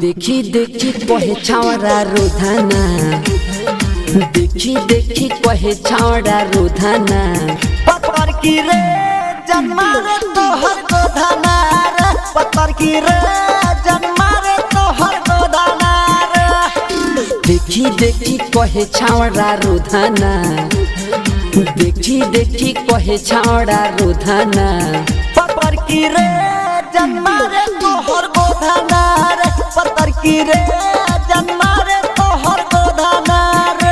देखी देखी कहे छावड़ा रोधाना, देखी देखी कहे छावड़ा रोधाना। पत्थर की रे जन्मा रे तोहर गोधाना रे, पत्थर की रे जन्मा रे तोहर गोधाना रे। देखी देखी कहे छावड़ा रोधाना, देखी देखी कहे छावड़ा रोधाना। पत्थर की रे जन्मा रे तोहर गोधाना रे, पत्थर की रे जन्मा रे तोहर गोधाना रे।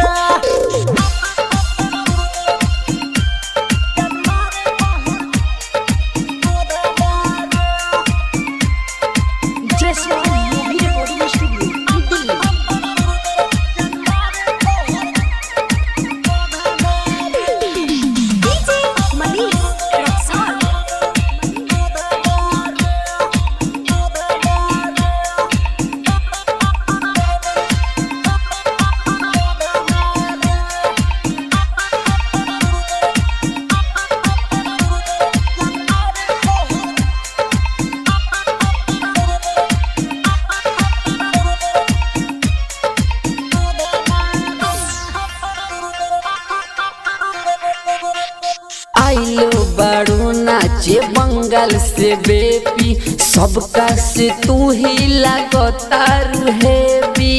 आइलो बारू नाचे बंगाल से बेबी, सबका से तू ही लगतारू हेबी।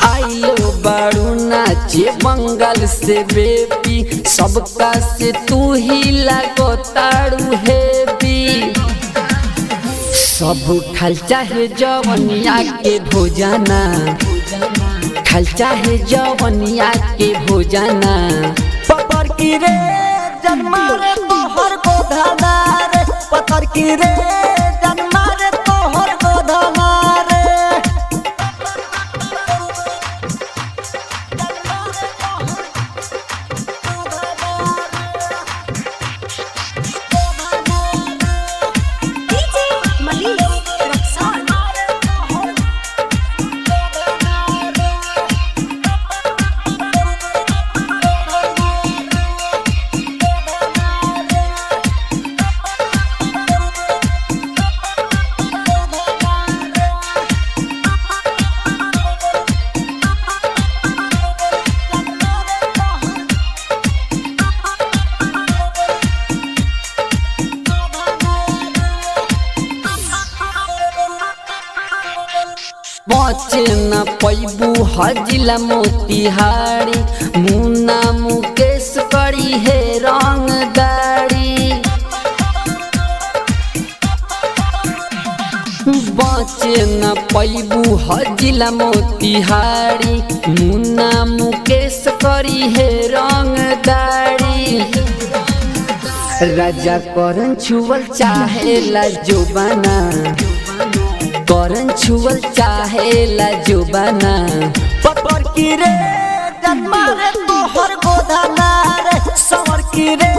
आइलो बारू नाचे बंगाल से बेबी, सबका से तू ही लगतारू हेबी। सब खाल चाहे जवनिया के भोजना, खाल चाहे जवनिया के भोजना। पत्थर की रे जन्मा रे तोहर गोधाना रे, पत्थर की रे जन्मा रे तोहर गोधाना रे। बचे न पैबू हजिला मोतिहारी, मुन्ना मुकेश करी है रंगदारी। बचे न पैबू हजिला मोतिहारी, मुन्ना मुकेश करी है रंगदारी। राजा करन छुअल चाहे ला जुबाना, करन छुअल चाहे ला जुबाना। पत्थर की रे जन्मा रे तोहर गोधाना रे, सवर की रे